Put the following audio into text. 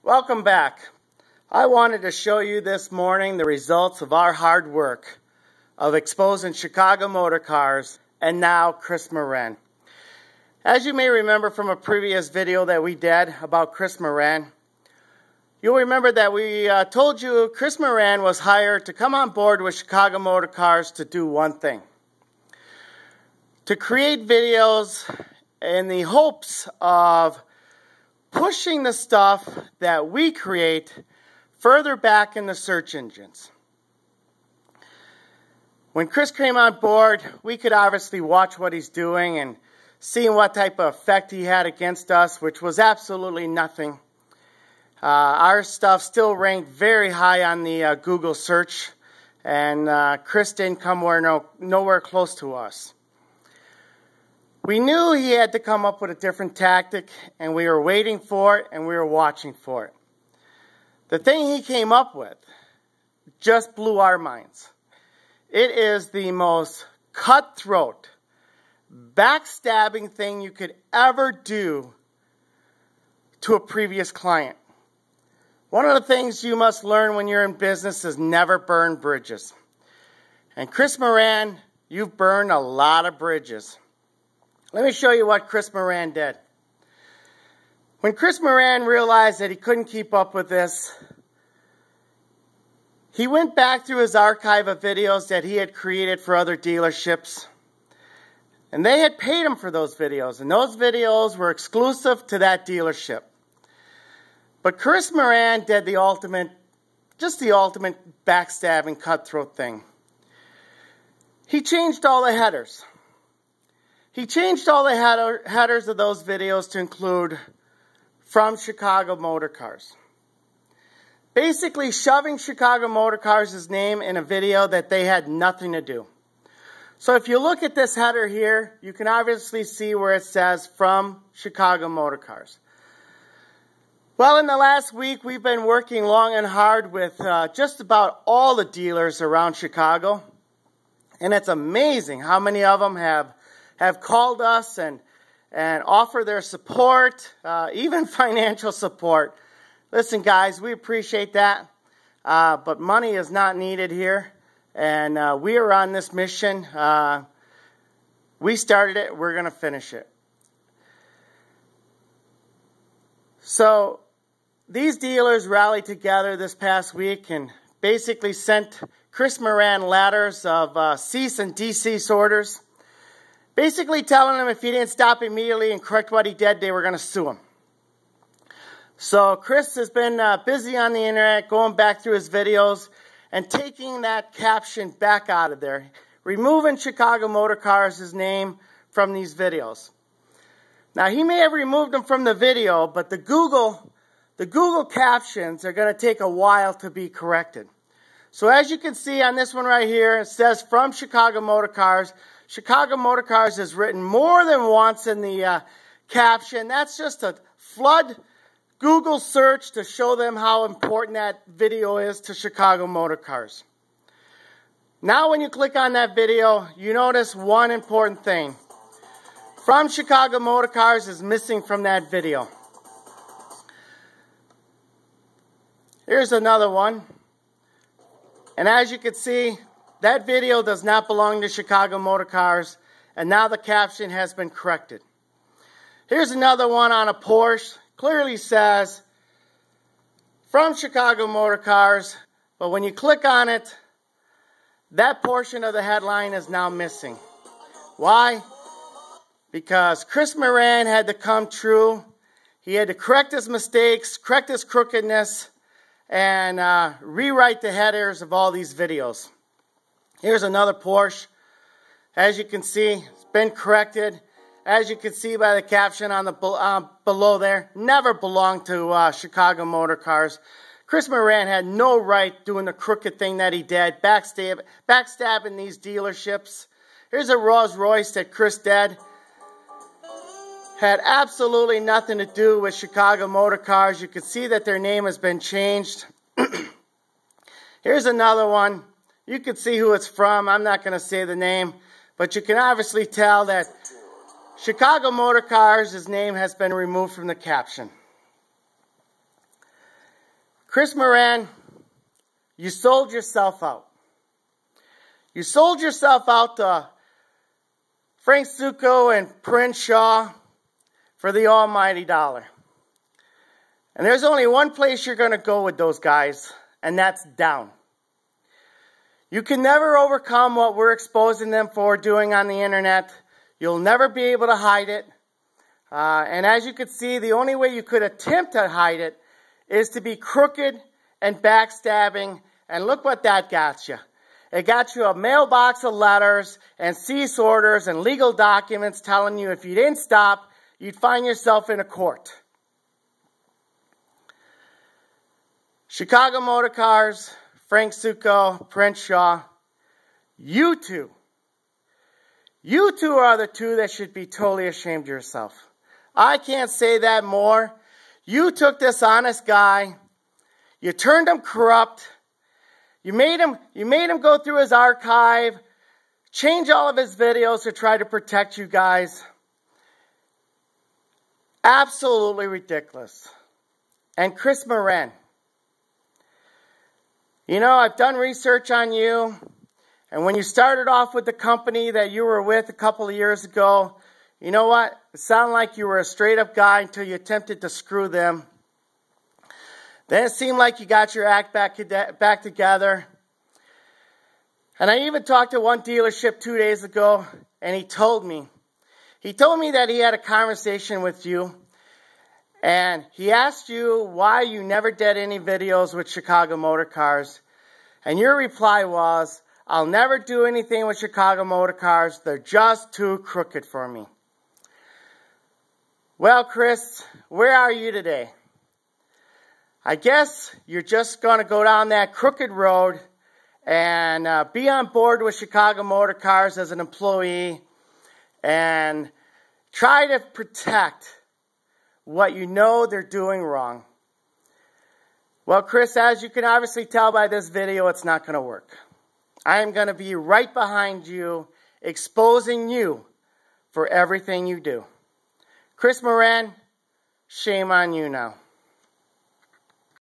Welcome back. I wanted to show you this morning the results of our hard work of exposing Chicago Motor Cars and now Chris Moran. As you may remember from a previous video that we did about Chris Moran, you'll remember that we told you Chris Moran was hired to come on board with Chicago Motor Cars to do one thing: to create videos in the hopes of pushing the stuff that we create further back in the search engines. When Chris came on board, we could obviously watch what he's doing and seeing what type of effect he had against us, which was absolutely nothing. Our stuff still ranked very high on the Google search, and Chris didn't come nowhere close to us. We knew he had to come up with a different tactic, and we were waiting for it, and we were watching for it. The thing he came up with just blew our minds. It is the most cutthroat, backstabbing thing you could ever do to a previous client. One of the things you must learn when you're in business is never burn bridges. And Chris Moran, you've burned a lot of bridges. Let me show you what Chris Moran did. When Chris Moran realized that he couldn't keep up with this, he went back through his archive of videos that he had created for other dealerships. And they had paid him for those videos. And those videos were exclusive to that dealership. But Chris Moran did the ultimate backstabbing, cutthroat thing. He changed all the headers. He changed all the headers of those videos to include "From Chicago Motor Cars." Basically shoving Chicago Motor Cars' name in a video that they had nothing to do. So if you look at this header here, you can obviously see where it says "From Chicago Motor Cars." Well, in the last week, we've been working long and hard with just about all the dealers around Chicago. And it's amazing how many of them have called us and offer their support, even financial support. Listen, guys, we appreciate that, but money is not needed here, and we are on this mission. We started it. We're going to finish it. So these dealers rallied together this past week and basically sent Chris Moran letters of cease and desist orders, basically telling him if he didn't stop immediately and correct what he did, they were going to sue him. So Chris has been busy on the internet, going back through his videos and taking that caption back out of there, removing Chicago Motor Cars' name from these videos. Now, he may have removed them from the video, but the Google captions are going to take a while to be corrected. So as you can see on this one right here, it says "From Chicago Motor Cars." Chicago Motor Cars is written more than once in the caption. That's just a flood Google search to show them how important that video is to Chicago Motor Cars. Now when you click on that video, you notice one important thing. "From Chicago Motor Cars" is missing from that video. Here's another one. And as you can see, that video does not belong to Chicago Motor Cars, and now the caption has been corrected. Here's another one on a Porsche. Clearly says "From Chicago Motor Cars," but when you click on it, that portion of the headline is now missing. Why? Because Chris Moran had to come true. He had to correct his mistakes, correct his crookedness, and rewrite the headers of all these videos. Here's another Porsche. As you can see, it's been corrected. As you can see by the caption on the below there, never belonged to Chicago Motor Cars. Chris Moran had no right doing the crooked thing that he did, backstabbing these dealerships. Here's a Rolls Royce that Chris did. Had absolutely nothing to do with Chicago Motor Cars. You can see that their name has been changed. Here's another one. You can see who it's from. I'm not going to say the name, but you can obviously tell that Chicago Motor Cars' name has been removed from the caption. Chris Moran, you sold yourself out. You sold yourself out to Frank Suko and Prince Shaw for the almighty dollar. And there's only one place you're going to go with those guys, and that's down. You can never overcome what we're exposing them for doing on the internet. You'll never be able to hide it. And as you can see, the only way you could attempt to hide it is to be crooked and backstabbing. And look what that got you. It got you a mailbox of letters and cease orders and legal documents telling you if you didn't stop, you'd find yourself in a court. Chicago Motor Cars, Frank Suko, Prince Shaw, you two are the two that should be totally ashamed of yourself. I can't say that more. You took this honest guy, you turned him corrupt, you made him go through his archive, change all of his videos to try to protect you guys. Absolutely ridiculous. And Chris Moran, you know, I've done research on you, and when you started off with the company that you were with a couple of years ago, you know what? It sounded like you were a straight-up guy until you attempted to screw them. Then it seemed like you got your act back together. And I even talked to one dealership 2 days ago, and he told me that he had a conversation with you, and he asked you why you never did any videos with Chicago Motor Cars. And your reply was, I'll never do anything with Chicago Motor Cars. They're just too crooked for me. Well, Chris, where are you today? I guess you're just going to go down that crooked road and be on board with Chicago Motor Cars as an employee and try to protect what you know they're doing wrong. Well, Chris, as you can obviously tell by this video, it's not going to work. I am going to be right behind you, exposing you for everything you do. Chris Moran, shame on you now.